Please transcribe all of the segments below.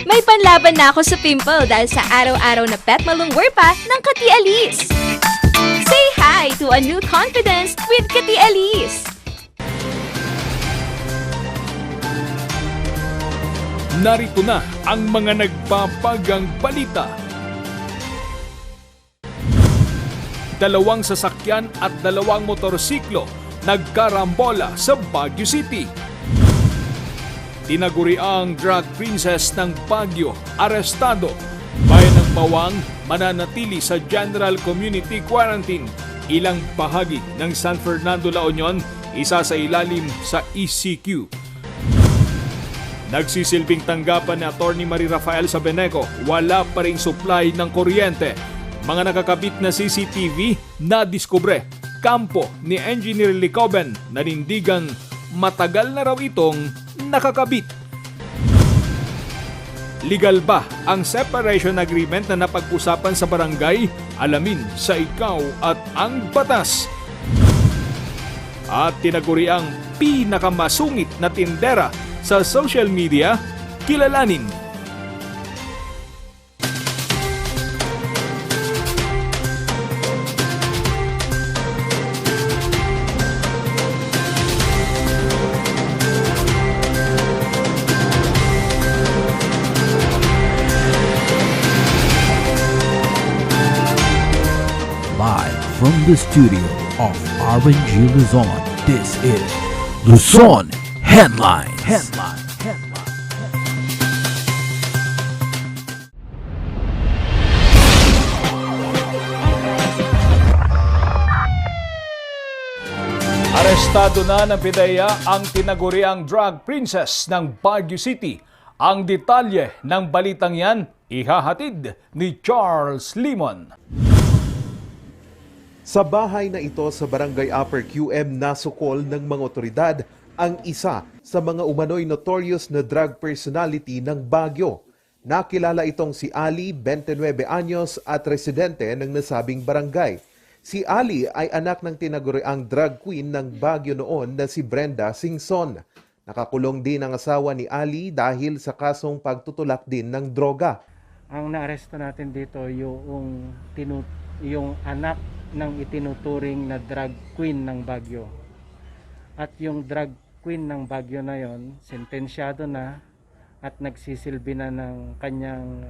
May panlaban na ako sa pimple dahil sa araw-araw na pet malungwer pa ng Kati Alice. Say hi to a new confidence with Kati Alice. Narito na ang mga nagpapagang balita. 2 sasakyan at 2 motorsiklo nagkarambola sa Baguio City. Tinaguriang drug princess ng Baguio, arestado. Bayan ng Bawang, mananatili sa General Community Quarantine. Ilang bahagi ng San Fernando, La Union, isa sa ilalim sa ECQ. Nagsisilbing tanggapan ni Atty. Marie Rafael sa Beneco, wala pa ring supply ng kuryente. Mga nakakabit na CCTV na diskubre. Kampo ni Engineer Licoben, nanindigang matagal na raw itong nakakabit. Legal ba ang separation agreement na napag-usapan sa barangay? Alamin sa Ikaw at ang Batas. At tinaguri ang pinakamasungit na tindera sa social media, kilalanin. Live from the studio of RNG LUZON, this is LUZON Headlines. Arestado na ng PIDEA ang tinaguriang drug princess ng Baguio City. Ang detalye ng balitang yan, ihahatid ni Charles Limon. Sa bahay na ito sa Barangay Upper QM nasukol ng mga otoridad ang isa sa mga umano'y notorious na drug personality ng Baguio. Nakilala itong si Ali, 29 anyos at residente ng nasabing barangay. Si Ali ay anak ng tinaguriang drug queen ng Baguio noon na si Brenda Singson. Nakakulong din ang asawa ni Ali dahil sa kasong pagtutulak din ng droga. Ang naaresto natin dito yung anak ng itinuturing na drug queen ng Baguio. At yung drug queen ng Baguio na yon, sentensyado na at nagsisilbi na ng kanyang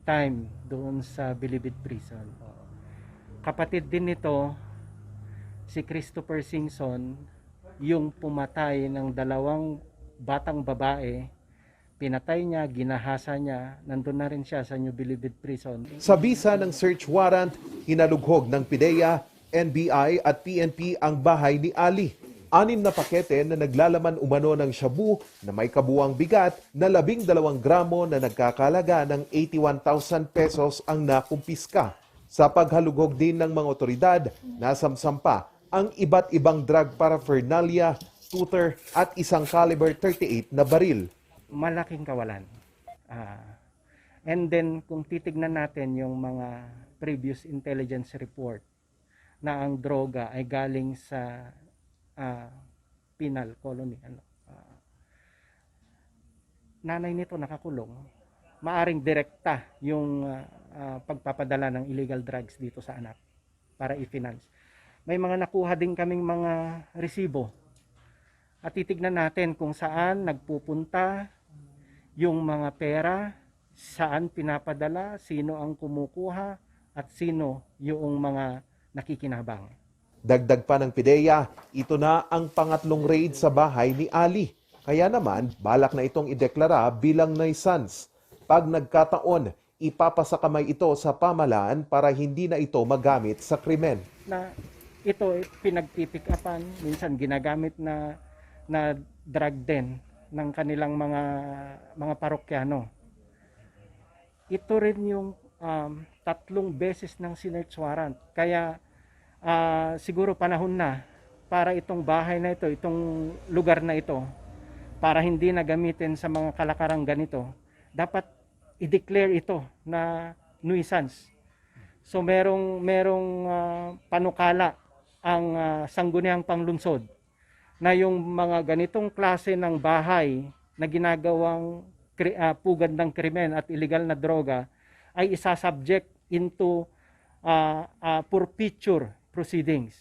time doon sa Bilibid Prison. Kapatid din nito, si Christopher Singson, yung pumatay ng 2 batang babae. Pinatay niya, ginahasa niya, nandun na rin siya sa New Bilibid Prison. Sa bisa ng search warrant, hinalughog ng PIDEA, NBI at PNP ang bahay ni Ali. 6 na pakete na naglalaman umano ng shabu na may kabuwang bigat na 12 gramo na nagkakalaga ng 81,000 pesos ang nakumpiska. Sa paghalughog din ng mga otoridad, nasamsampa ang iba't ibang drug paraphernalia, tutor at isang caliber 38 na baril. Malaking kawalan. And then kung titignan natin yung mga previous intelligence report na ang droga ay galing sa penal colony. Nanay nito nakakulong. Maaring direkta yung pagpapadala ng illegal drugs dito sa anak para i-finance. May mga nakuha din kaming mga resibo. At titignan natin kung saan nagpupunta yung mga pera, saan pinapadala, sino ang kumukuha, at sino yung mga nakikinabang. Dagdag pa ng PIDEA, ito na ang pangatlong raid sa bahay ni Ali. Kaya naman, balak na itong ideklara bilang nuisance. Pag nagkataon, ipapasakamay ito sa pamahalaan para hindi na ito magamit sa krimen. Na ito pinagpipick upan, minsan ginagamit na drug din ng kanilang mga parokyano. Ito rin yung 3 beses ng sinearch warrant. Kaya siguro panahon na para itong bahay na ito, itong lugar na ito, para hindi na gamitin sa mga kalakarang ganito, dapat i-declare ito na nuisance. So merong panukala ang sangguniang panglungsod na yung mga ganitong klase ng bahay na ginagawang pugad ng krimen at illegal na droga ay isasubject into forfeiture proceedings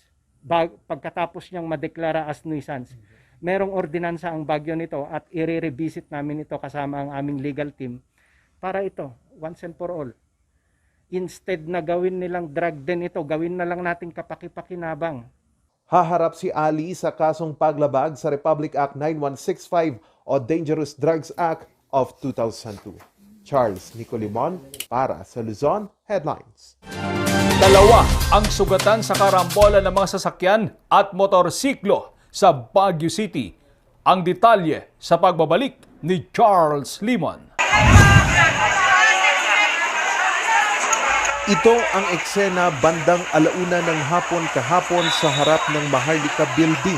pagkatapos niyang madeklara as nuisance. Merong ordinansa ang Baguio nito at i-revisit namin ito kasama ang aming legal team para ito, once and for all. Instead na gawin nilang drug den ito, gawin na lang nating kapaki-pakinabang. Haharap si Ali sa kasong paglabag sa Republic Act 9165 o Dangerous Drugs Act of 2002. Charles Nicolimon para sa Luzon Headlines. Dalawa ang sugatan sa karambola ng mga sasakyan at motorsiklo sa Baguio City. Ang detalye sa pagbabalik ni Charles Limon. Ito ang eksena bandang alauna ng hapon kahapon sa harap ng Maharlika Building.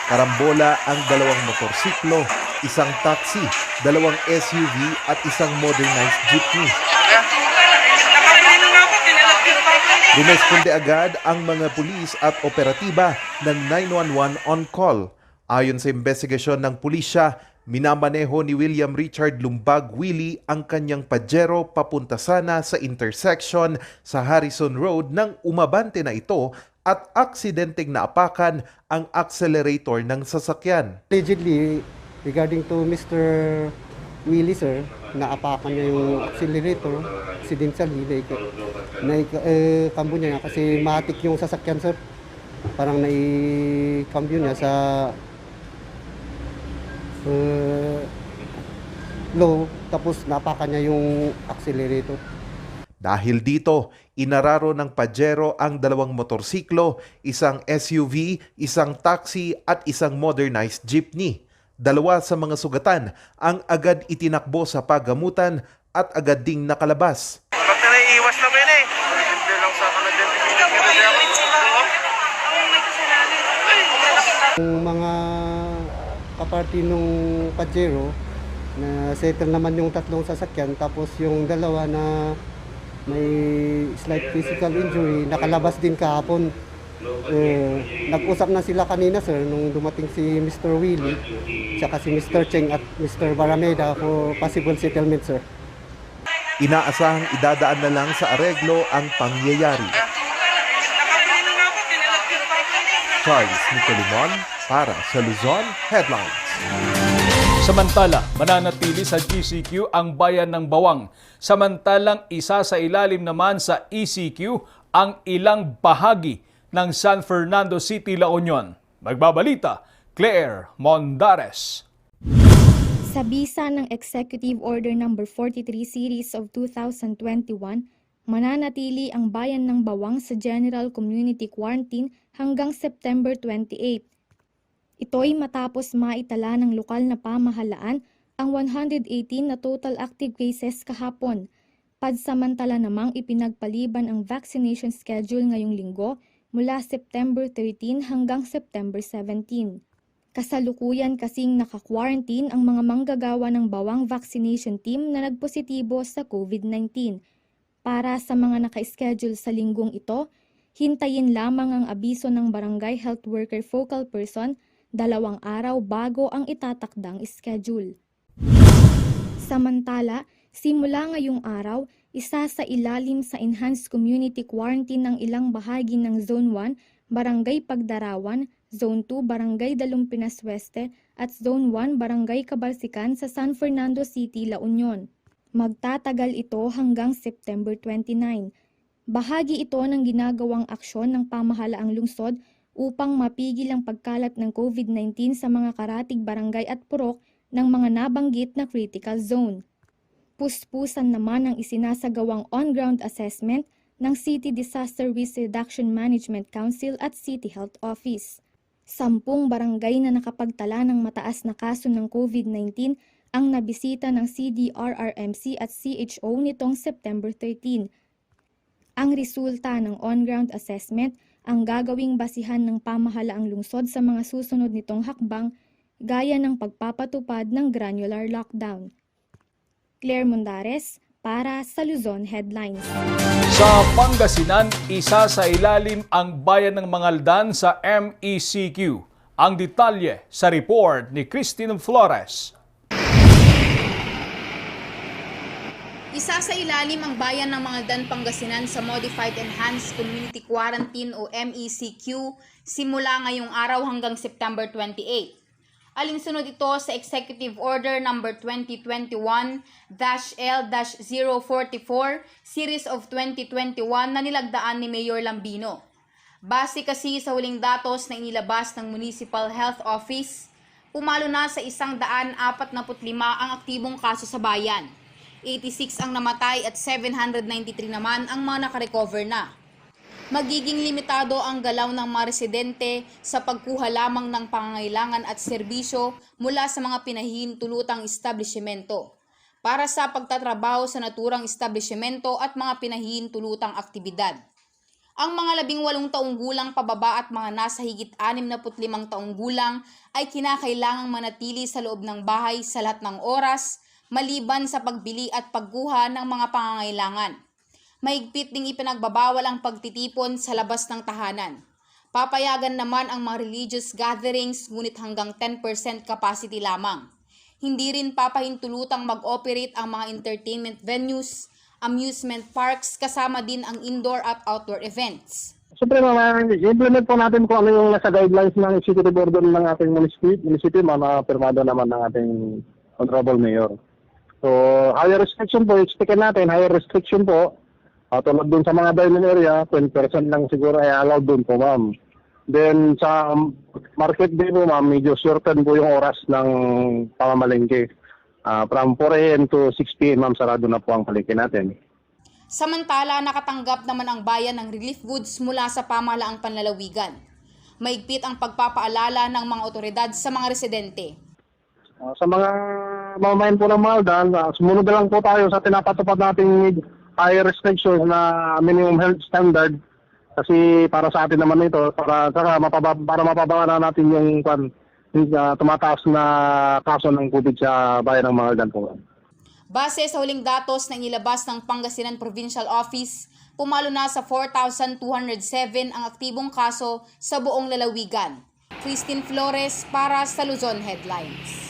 Karambola ang dalawang motorsiklo, isang taxi, dalawang SUV at isang modernized jeepney. Rumesponde agad ang mga pulis at operatiba ng 911 on call. Ayon sa investigasyon ng pulisya, minamaneho ni William Richard Lumbag Willie ang kanyang Pajero papunta sana sa intersection sa Harrison Road nang umabante na ito at aksidenteng naapakan ang accelerator ng sasakyan. Allegedly, regarding to Mr. Willie, sir, naapakan niya yung accelerator, accidentally, kambo niya kasi matik yung sasakyan, sir. Parang naikambyo niya sa low, tapos napakan niya yung accelerator. Dahil dito, inararo ng Pajero ang dalawang motorsiklo, isang SUV, isang taxi at isang modernized jeepney. Dalawa sa mga sugatan ang agad itinakbo sa paggamutan at agad ding nakalabas. Iwas na ba yun eh? Yung mga kaparty nung Pajero, na settle naman yung tatlong sasakyan, tapos yung dalawa na may slight physical injury, nakalabas din kahapon. Nag-usap na sila kanina, sir, nung dumating si Mr. Willie, tsaka si Mr. Cheng at Mr. Barameda for possible settlement, sir. Inaasahang idadaan na lang sa areglo ang pangyayari. Charles Nicolimon para sa Luzon Headlines. Samantala, mananatili sa GCQ ang bayan ng Bawang. Samantalang isa sa ilalim naman sa ECQ ang ilang bahagi ng San Fernando City, La Union. Magbabalita, Claire Mondares. Sa bisa ng Executive Order No. 43 Series of 2021, mananatili ang bayan ng Bawang sa General Community Quarantine hanggang September 28. Ito'y matapos maitala ng lokal na pamahalaan ang 118 na total active cases kahapon. Pansamantala namang ipinagpaliban ang vaccination schedule ngayong linggo mula September 13 hanggang September 17. Kasalukuyan kasing naka-quarantine ang mga manggagawa ng Bawang vaccination team na nagpositibo sa COVID-19. Para sa mga naka-schedule sa linggong ito, hintayin lamang ang abiso ng Barangay Health Worker Focal Person 2 araw bago ang itatakdang schedule. Samantala, simula ngayong araw, isa sa ilalim sa Enhanced Community Quarantine ng ilang bahagi ng Zone 1, Barangay Pagdarawan, Zone 2, Barangay Dalumpinas Weste at Zone 1, Barangay Cabalsican sa San Fernando City, La Union. Magtatagal ito hanggang September 29. Bahagi ito ng ginagawang aksyon ng pamahalaang lungsod upang mapigil ang pagkalat ng COVID-19 sa mga karatig barangay at purok ng mga nabanggit na critical zone. Puspusan naman ang isinasagawang on-ground assessment ng City Disaster Risk Reduction Management Council at City Health Office. 10 barangay na nakapagtala ng mataas na kaso ng COVID-19 ang nabisita ng CDRRMC at CHO nitong September 13. Ang resulta ng on-ground assessment ang gagawing basihan ng pamahalaang lungsod sa mga susunod nitong hakbang gaya ng pagpapatupad ng granular lockdown. Claire Mondares para sa Luzon Headlines. Sa Pangasinan, isa sa ilalim ang bayan ng Mangaldan sa MECQ. Ang detalye sa report ni Christine Flores. Isa sa ilalim ang bayan ng Mangaldan, Pangasinan sa Modified Enhanced Community Quarantine o MECQ simula ngayong araw hanggang September 28. Alinsunod ito sa Executive Order No. 2021-L-044 Series of 2021 na nilagdaan ni Mayor Lambino. Base kasi sa huling datos na inilabas ng Municipal Health Office, pumalo na sa 145 ang aktibong kaso sa bayan. 86 ang namatay at 793 naman ang mga nakarecover na. Magiging limitado ang galaw ng mga residente sa pagkuha lamang ng pangangailangan at serbisyo mula sa mga pinahihintulutang establishmento para sa pagtatrabaho sa naturang establishmento at mga pinahihintulutang aktibidad. Ang mga 18 taong gulang pababa at mga nasa higit 65 taong gulang ay kinakailangang manatili sa loob ng bahay sa lahat ng oras, maliban sa pagbili at pagkuha ng mga pangangailangan. Mahigpit ding ipinagbabawal ang pagtitipon sa labas ng tahanan. Papayagan naman ang mga religious gatherings ngunit hanggang 10% capacity lamang. Hindi rin papahintulutang mag-operate ang mga entertainment venues, amusement parks, kasama din ang indoor at outdoor events. Siyempre, i-implement po natin kung ano yung nasa guidelines ng executive order ng ating munisipyo, mga permado naman ng ating Honorable Mayor. So, higher restriction po, expected natin, higher restriction po. Tulad dun sa mga dining area, 20% lang siguro ay allowed dun po, ma'am. Then, sa market day po, ma'am, medyo shorten po yung oras ng pamamalengke. From 4 a.m. to 6 p.m., ma'am, sarado na po ang palengke natin. Samantala, nakatanggap naman ang bayan ng relief goods mula sa pamahalaang panlalawigan. Maigpit ang pagpapaalala ng mga otoridad sa mga residente. Sa mga mamamayan po ng Mangaldan, sumunod na lang po tayo sa tinapatupad nating higher restrictions na minimum health standard kasi para sa atin naman ito, para mapababa na natin yung tumataas na kaso ng COVID sa bayan ng Mangaldan po. Base sa huling datos na inilabas ng Pangasinan Provincial Office, pumalo na sa 4,207 ang aktibong kaso sa buong lalawigan. Christine Flores para sa Luzon Headlines.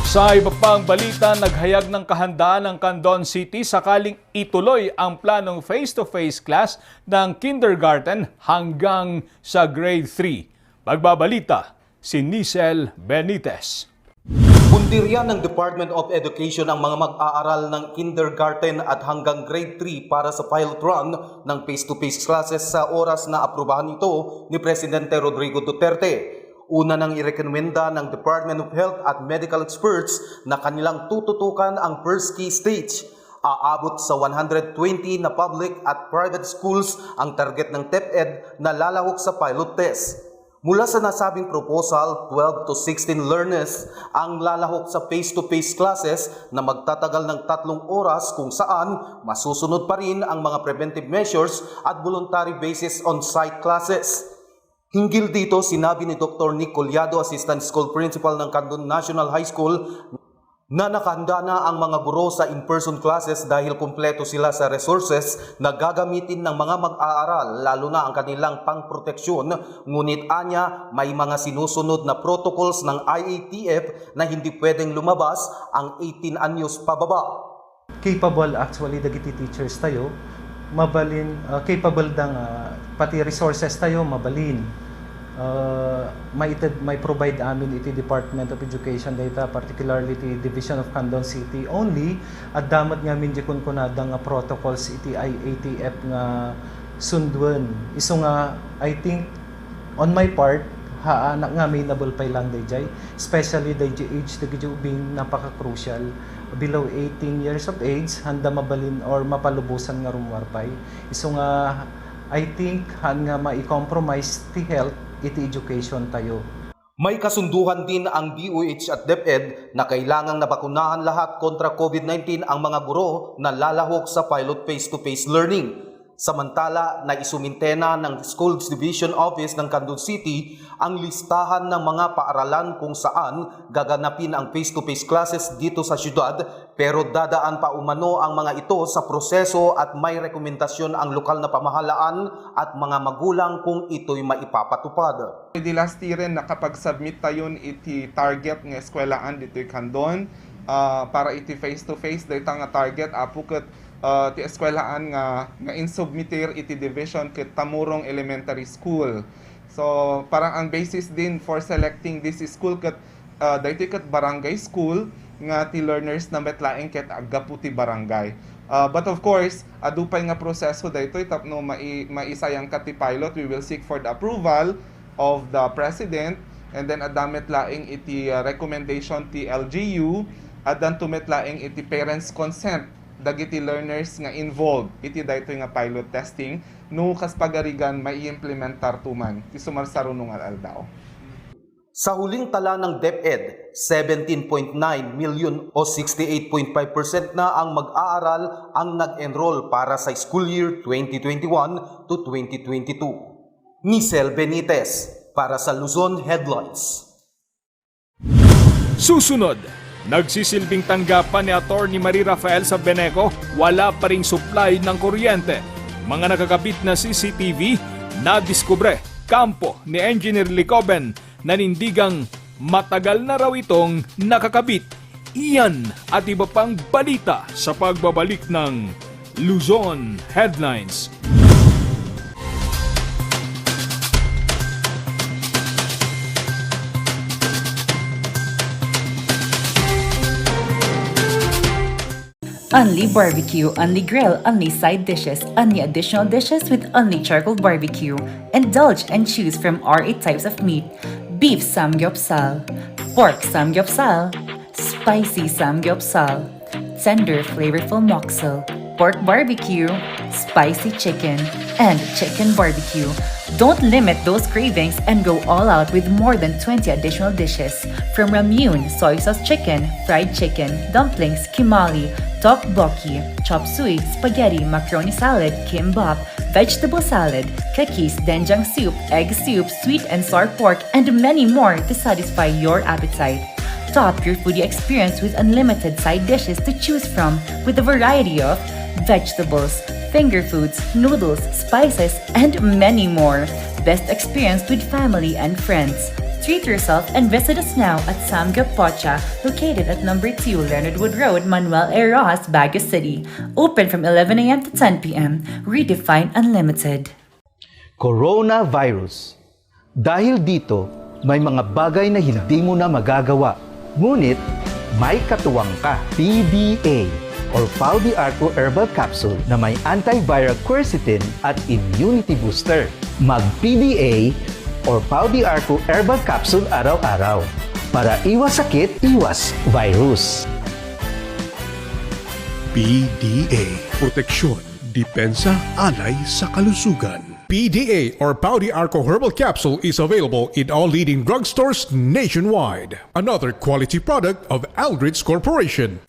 Sa iba pang balita, naghayag ng kahandaan ng Candon City sakaling ituloy ang planong face-to-face class ng kindergarten hanggang sa grade 3. Magbabalita si Nisel Benitez. Pundirya ng Department of Education ang mga mag-aaral ng kindergarten at hanggang grade 3 para sa pilot run ng face-to-face classes sa oras na aprubahan ito ni Presidente Rodrigo Duterte. Una nang irekomenda ng Department of Health at medical experts na kanilang tututukan ang first key stage. Aabot sa 120 na public at private schools ang target ng DepEd na lalahok sa pilot test. Mula sa nasabing proposal, 12 to 16 learners ang lalahok sa face-to-face classes na magtatagal ng 3 oras kung saan masusunod pa rin ang mga preventive measures at voluntary basis on-site classes. Hinggil dito, sinabi ni Dr. Nick Collado, Assistant School Principal ng Candon National High School, na nakahanda na ang mga guro sa in-person classes dahil kumpleto sila sa resources na gagamitin ng mga mag-aaral, lalo na ang kanilang pangproteksyon. Ngunit anya, may mga sinusunod na protocols ng IATF na hindi pwedeng lumabas ang 18 anyos pababa. Capable actually dagiti teachers tayo, mabalin, capable dang pati resources tayo mabalin. May provide amin iti Department of Education data, particularly iti Division of Candon City only, at damat nga min jikon kunadang nga protocols iti IATF nga sundwen. Iso nga, I think, on my part, anak nga may nabulpay lang dayjay, especially dayjay age dagiti ubing napaka-crucial. Below 18 years of age, handa mabalin or mapalubusan nga rumwarpay. Iso nga, I think, han nga mai-compromise ti health iti education tayo. May kasunduhan din ang DOH at DepEd na kailangang nabakunahan lahat kontra COVID-19 ang mga guro na lalahok sa pilot face-to-face learning. Samantala, naisumintena ng Schools Division Office ng Candon City ang listahan ng mga paaralan kung saan gaganapin ang face-to-face classes dito sa syudad, pero dadaan pa umano ang mga ito sa proseso at may rekomendasyon ang lokal na pamahalaan at mga magulang kung ito'y maipapatupad. Di last year rin nakapag-submit tayon iti target ng eskwelahan dito Candon para iti face-to-face dito nga target apuket ti eskwelahan nga insubmitir iti division ket Tamurong Elementary School. So parang ang basis din for selecting this school ket daytoy ket barangay school nga ti learners na metlaeng ket aggapu ti barangay. But of course, adupay nga proseso daytoy tapno maisayang kat ti pilot, we will seek for the approval of the president and then adamit laing iti recommendation ti LGU at dan tumet laing iti parents consent dagiti learners nga involved iti daytoy nga pilot testing no kas pagarigan maiimplementar tuman ti sumarsarunong aldaw. Sa huling tala ng DepEd, 17.9 million o 68.5% na ang mag-aaral ang nag-enroll para sa school year 2021 to 2022. Nisel Benitez para sa Luzon Headlines. Susunod, nagsisilbing tanggapan ni Atty. Marie Rafael sa Beneco, wala pa ring supply ng kuryente. Mga nakakabit na CCTV na diskubre kampo ni Engineer Licoben, nanindigang matagal na raw itong nakakabit. Iyan at iba pang balita sa pagbabalik ng Luzon Headlines. Only barbecue, only grill, only side dishes, only additional dishes with only charcoal barbecue. Indulge and choose from our 8 types of meat. Beef samgyeopsal, pork samgyeopsal, spicy samgyeopsal, tender flavorful moksel, pork barbecue, spicy chicken, and chicken barbecue. Don't limit those cravings and go all out with more than 20 additional dishes. From ramyun, soy sauce chicken, fried chicken, dumplings, kimali, tteokbokki, chop suey, spaghetti, macaroni salad, kimbap, vegetable salad, cookies, doenjang soup, egg soup, sweet and sour pork, and many more to satisfy your appetite. Top your foodie experience with unlimited side dishes to choose from with a variety of vegetables, finger foods, noodles, spices, and many more. Best experience with family and friends. Treat yourself and visit us now at Samgyup Pocha, located at number 2 Leonard Wood Road, Manuel A. Rojas, Baguio City. Open from 11 a.m. to 10 p.m. Redefine Unlimited. Coronavirus. Dahil dito, may mga bagay na hindi mo na magagawa. Ngunit, may katuwang ka. PDA or Pau de Arco Herbal Capsule na may antiviral quercetin at immunity booster. Mag-PDA or Pau de Arco Herbal Capsule araw-araw para iwas sakit, iwas virus. PDA. Proteksyon, depensa, alay sa kalusugan. PDA or Pau de Arco Herbal Capsule is available in all leading drugstores nationwide. Another quality product of Aldrich Corporation.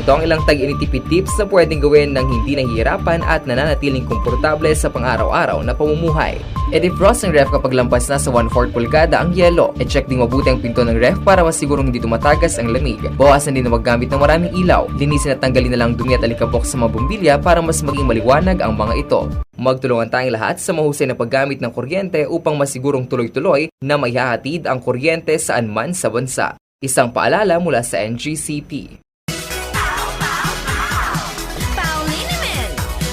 narito ang ilang tag-initipid tips na pwedeng gawin ng hindi nahihirapan at nananatiling komportable sa pang-araw-araw na pamumuhay. I-defrost ng ref kapag lampas na sa 1/4 pulgada ang yelo. I-check ding mabuti ang pinto ng ref para masigurong hindi tumatagas ang lamig. Bawasan din na maggamit ng maraming ilaw. Linisin at tanggalin na lang dumi at alikabok sa mga bumbilya para mas maging maliwanag ang mga ito. Magtulungan tayong lahat sa mahusay na paggamit ng kuryente upang masigurong tuloy-tuloy na maihahatid ang kuryente saan man sa bansa. Isang paalala mula sa NGCP.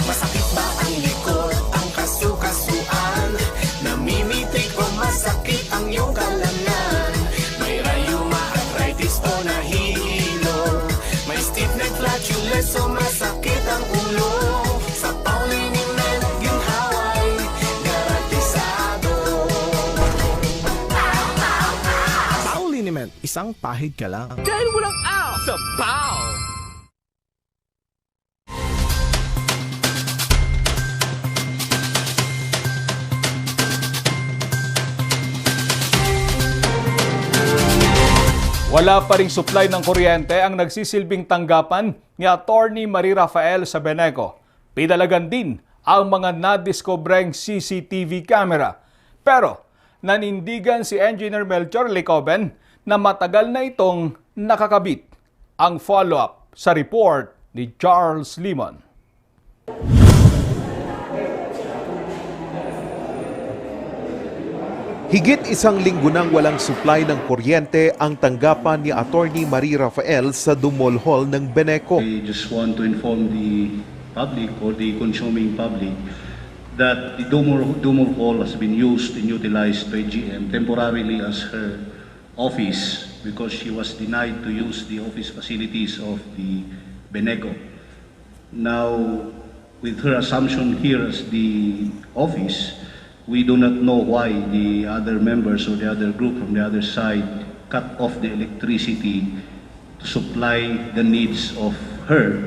Masakit ba ang likod, ang kasu-kasuan? Namimitig o masakit ang iyong kalamnan? May rayuma, arthritis o nahihilo? May stiff neck, flatulence o masakit ang ulo? Sa Pauliniment, ginhaway, garantisado. Pauliniment, isang pahid ka lang. Dahil walang aw sa Pau! Wala pa ring supply ng kuryente ang nagsisilbing tanggapan ni Attorney Marie Rafael sa Beneco. Pinalagan din ang mga nadiskubreng CCTV camera. Pero nanindigan si Engineer Melchor Licoben na matagal na itong nakakabit. Ang follow-up sa report ni Charles Limon. Higit isang linggo nang walang supply ng kuryente ang tanggapan ni Attorney Marie Rafael sa Dumol Hall ng Beneco. I just want to inform the public or the consuming public that the Dumol Hall has been used and utilized by GM temporarily as her office because she was denied to use the office facilities of the Beneco. Now, with her assumption here as the office, we do not know why the other members or the other group from the other side cut off the electricity to supply the needs of her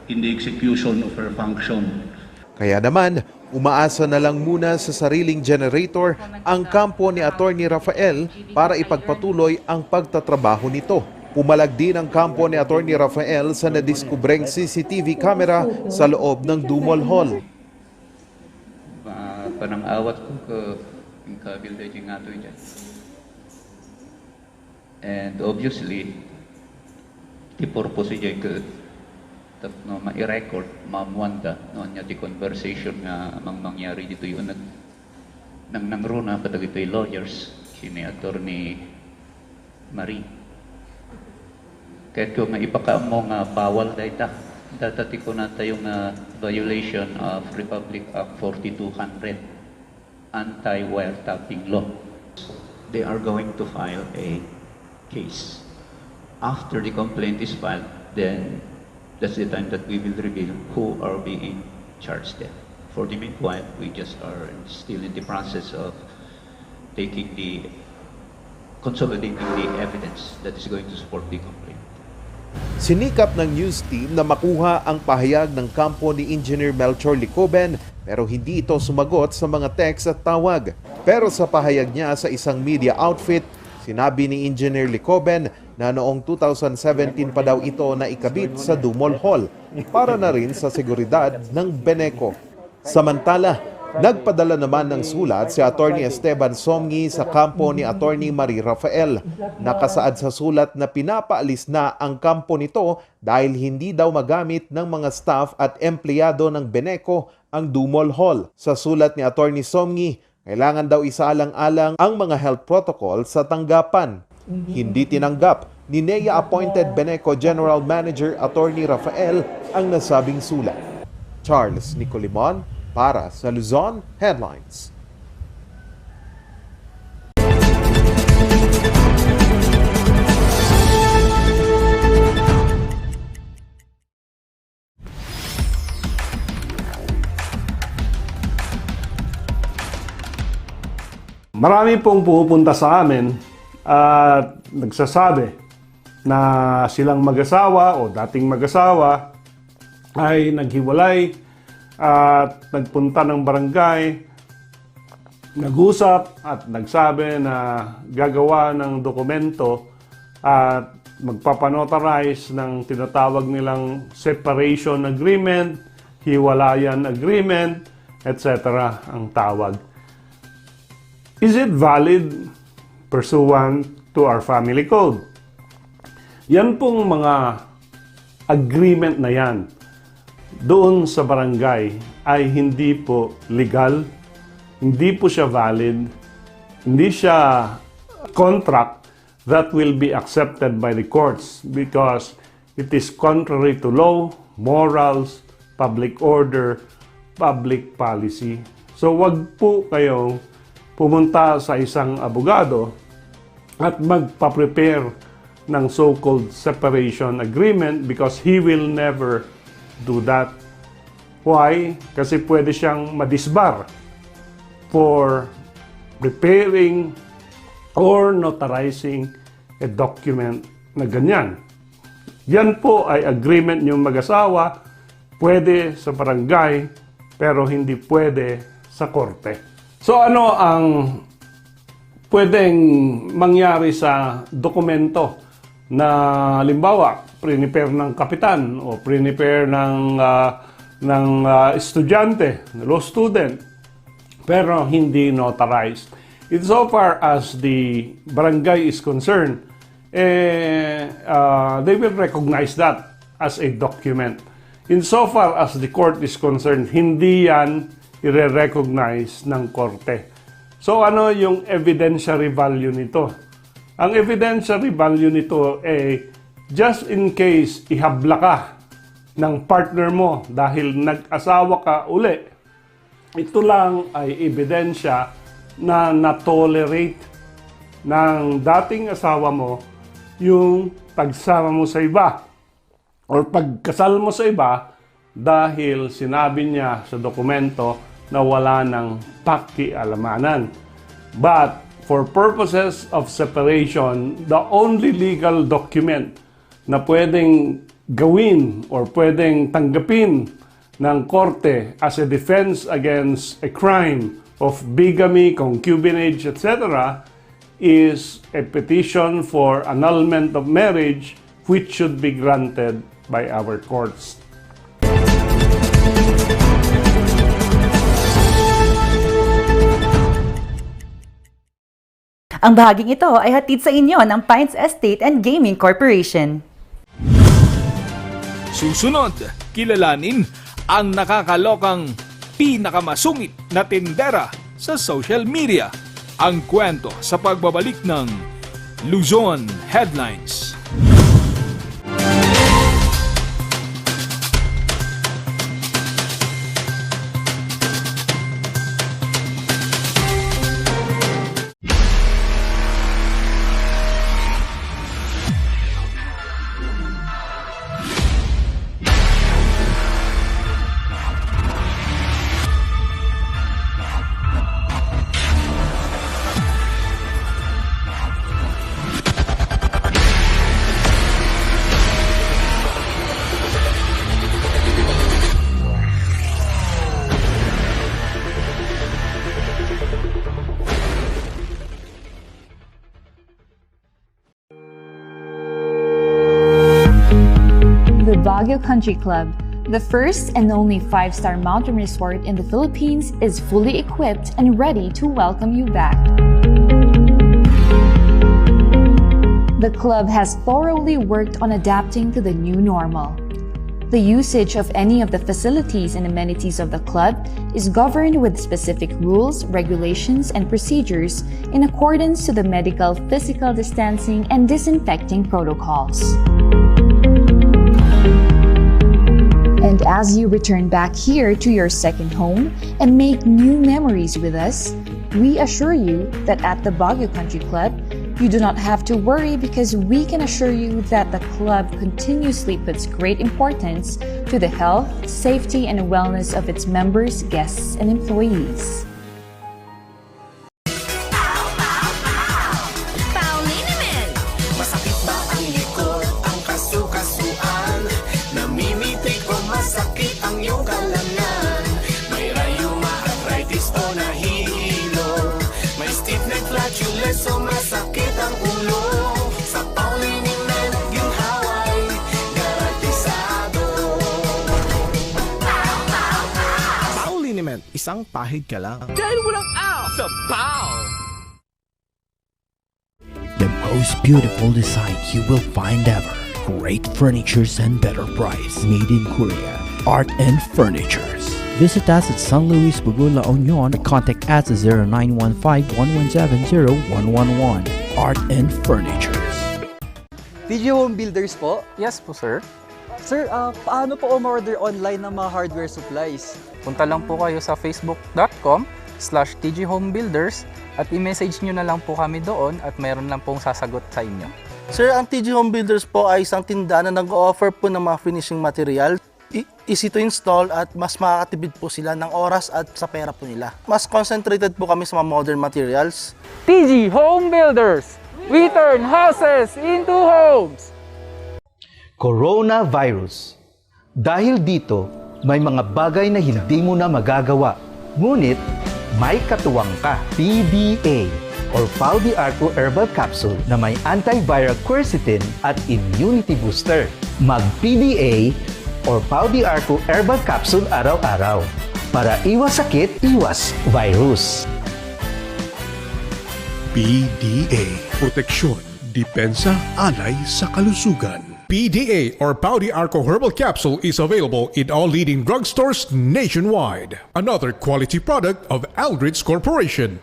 in the execution of her function. Kaya naman, umaasa na lang muna sa sariling generator ang kampo ni Attorney Rafael para ipagpatuloy ang pagtatrabaho nito. Pumalag din ang kampo ni Attorney Rafael sa nadiskubreng CCTV camera sa loob ng Dumol Hall. Panang awat ko yung kabilda yung nga ito dyan. And obviously, the purpose dyan ko no, ma-record, ma-muanda no, niya di conversation nga mangyari dito yun nang runa patag ito yung lawyers sini Attorney Marie. Kahit ko nga ipakaam mo nga bawal datati ko na tayong violation of Republic Act 4200 anti-wiretapping law. They are going to file a case. After the complaint is filed, then that's the time that we will reveal who are being charged there. For the meanwhile, we just are still in the process of consolidating the evidence that is going to support the complaint. Sinikap ng news team na makuha ang pahayag ng kampo ni Engineer Melchor Licoben pero hindi ito sumagot sa mga text at tawag. Pero sa pahayag niya sa isang media outfit, sinabi ni Engineer Licoben na noong 2017 pa daw ito na ikabit sa Dumol Hall para na rin sa seguridad ng Beneco. Samantala, nagpadala naman ng sulat si Attorney Esteban Somgi sa kampo ni Attorney Marie Rafael. Nakasaad sa sulat na pinapaalis na ang kampo nito dahil hindi daw magamit ng mga staff at empleyado ng Beneco ang Dumol Hall. Sa sulat ni Attorney Somgi, kailangan daw isaalang-alang ang mga health protocol sa tanggapan. Hindi tinanggap ni NEA-appointed Beneco General Manager Attorney Rafael ang nasabing sulat. Charles Nicolimon para sa Luzon Headlines. Marami pong pupunta sa amin at nagsasabi na silang mag-asawa o dating mag-asawa ay naghiwalay at nagpunta ng barangay, nag-usap at nagsabi na gagawa ng dokumento at magpapanotarize ng tinatawag nilang separation agreement, hiwalayan agreement, etc. ang tawag. Is it valid pursuant to our family code? Yan pong mga agreement na yan doon sa barangay ay hindi po legal, hindi po siya valid, hindi siya contract that will be accepted by the courts because it is contrary to law, morals, public order, public policy. So wag po kayong pumunta sa isang abogado at magpa-prepare ng so-called separation agreement because he will never do that. Why? Kasi pwede siyang madisbar for preparing or notarizing a document na ganyan. Yan po ay agreement niyong mag-asawa, pwede sa barangay, pero hindi pwede sa korte. So ano ang pwedeng mangyari sa dokumento na halimbawa prepare ng kapitan o prepare ng estudyante, law student, pero hindi notarized? Insofar as the barangay is concerned, they will recognize that as a document. Insofar as the court is concerned, hindi yan i-recognize ng korte. So ano yung evidentiary value nito? Ang evidentiary value nito just in case ihabla ka ng partner mo dahil nag-asawa ka uli, ito lang ay ebidensya na na-tolerate ng dating asawa mo yung pagsama mo sa iba or pagkasal mo sa iba dahil sinabi niya sa dokumento na wala ng pakialamanan. But for purposes of separation, the only legal document na pwedeng gawin or pwedeng tanggapin ng korte as a defense against a crime of bigamy, concubinage, etc. is a petition for annulment of marriage which should be granted by our courts. Ang bahaging ito ay hatid sa inyo ng Pines Estate and Gaming Corporation. Susunod, kilalanin ang nakakalokang pinakamasungit na tindera sa social media. Ang kwento sa pagbabalik ng Luzon Headlines. The Baguio Country Club, the first and only 5-star mountain resort in the Philippines, is fully equipped and ready to welcome you back. The club has thoroughly worked on adapting to the new normal. The usage of any of the facilities and amenities of the club is governed with specific rules, regulations, and procedures in accordance to the medical, physical distancing, and disinfecting protocols. And as you return back here to your second home and make new memories with us, we assure you that at the Baguio Country Club, you do not have to worry because we can assure you that the club continuously puts great importance to the health, safety, and wellness of its members, guests, and employees. Masakit ba ang likod, ang kasu-kasuan? Namimitig o masakit ang iyong kalamnan? May rayuma, arthritis o nahihilo? May stiff neck, flatulence o masakit ang ulo? Sa Pauliniment, isang pahid ka lang. Dahil walang aw sa pow! The most beautiful design you will find ever. Great furnitures and better price. Made in Korea. Art and Furnitures. Visit us at San Luis, Bugula, Union. Contact us at 0915-1170-111. Art and Furnitures. TG Home Builders po? Yes po, sir. Sir, paano po umorder online ng mga hardware supplies? Punta lang po kayo sa facebook.com/tghomebuilders at i-message nyo na lang po kami doon at mayroon lang pong sasagot sa inyo. Sir, ang TG Home Builders po ay isang tindahan na nag-offer po ng mga finishing material. Easy to install at mas makakatipid po sila ng oras at sa pera po nila. Mas concentrated po kami sa mga modern materials. TG Home Builders! We turn houses into homes! Coronavirus. Dahil dito, may mga bagay na hindi mo na magagawa. Ngunit, may katuwang ka. PDA or Pau de Arco Herbal Capsule na may antiviral quercetin at immunity booster. Mag-PDA or Pau de Arco Herbal Capsule araw-araw. Para iwas sakit, iwas virus. PDA. Proteksyon, depensa, alay sa kalusugan. PDA or Pau de Arco Herbal Capsule is available in all leading drugstores nationwide. Another quality product of Aldrich Corporation.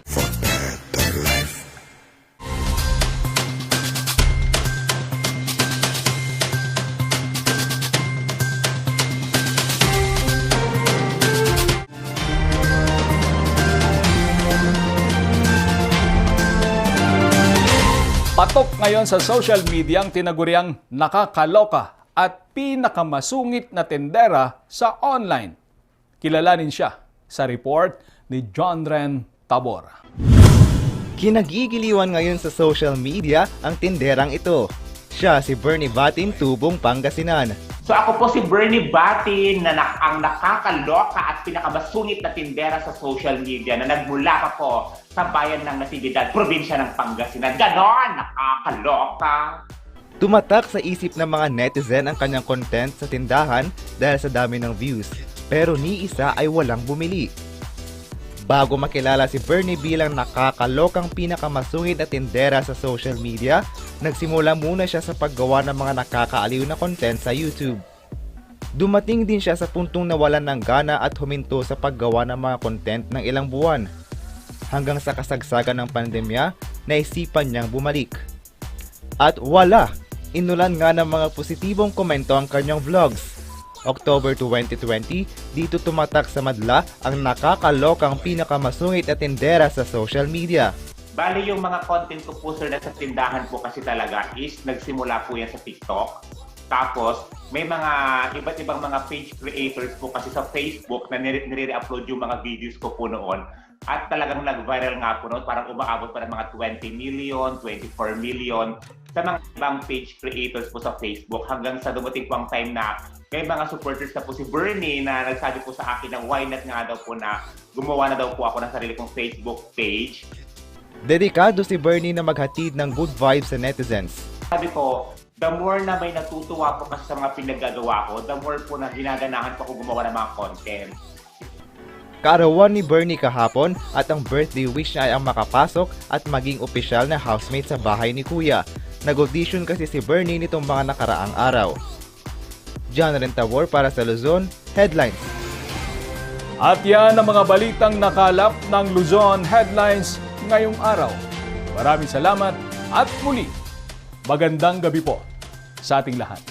Patok ngayon sa social media ang tinaguriang nakakaloka at pinakamasungit na tendera sa online. Kilalanin siya sa report ni John Ren Tabor. Kinagigiliwan ngayon sa social media ang tinderang ito. Siya si Bernie Batin, Tubong, Pangasinan. So ako po si Bernie Batin na ang nakakaloka at pinakamasungit na tindera sa social media na nagmula pa po sa bayan ng Natividad, probinsya ng Pangasinan. Ganon! Nakakaloka! Tumatak sa isip ng mga netizen ang kanyang content sa tindahan dahil sa dami ng views. Pero ni isa ay walang bumili. Bago makilala si Bernie bilang nakakalokang pinakamasungit na tindera sa social media, nagsimula muna siya sa paggawa ng mga nakakaaliw na content sa YouTube. Dumating din siya sa puntong nawalan ng gana at huminto sa paggawa ng mga content ng ilang buwan. Hanggang sa kasagsagan ng pandemya, naisipan niyang bumalik. At wala! Inulan nga ng mga positibong komento ang kanyang vlogs. October 2020, dito tumatak sa madla ang nakakalokang pinakamasungit at tindera sa social media. Bali yung mga content ko po sir na sa tindahan po kasi talaga is nagsimula po yan sa TikTok. Tapos may mga iba't ibang mga page creators po kasi sa Facebook na nire-upload yung mga videos ko po noon. At talagang nag-viral nga po noon, parang umaabot pa ng mga 20 million, 24 million sa mga ibang page creators po sa Facebook hanggang sa dumating po ang time na may mga supporters na po si Bernie na nagsabi po sa akin na why not nga daw po na gumawa na daw po ako ng sarili kong Facebook page. Dedikado si Bernie na maghatid ng good vibes sa netizens. Sabi ko, the more na may natutuwa po kasi sa mga pinaggagawa ko, the more po na ginaganahan po ako gumawa ng mga content. Kaarawan ni Bernie kahapon at ang birthday wish niya ay ang makapasok at maging opisyal na housemate sa bahay ni Kuya. Nag-audition kasi si Bernie nitong mga nakaraang araw. John Ren Tabor para sa Luzon Headlines. At yan ang mga balitang nakalap ng Luzon Headlines ngayong araw. Maraming salamat at muli, magandang gabi po sa ating lahat.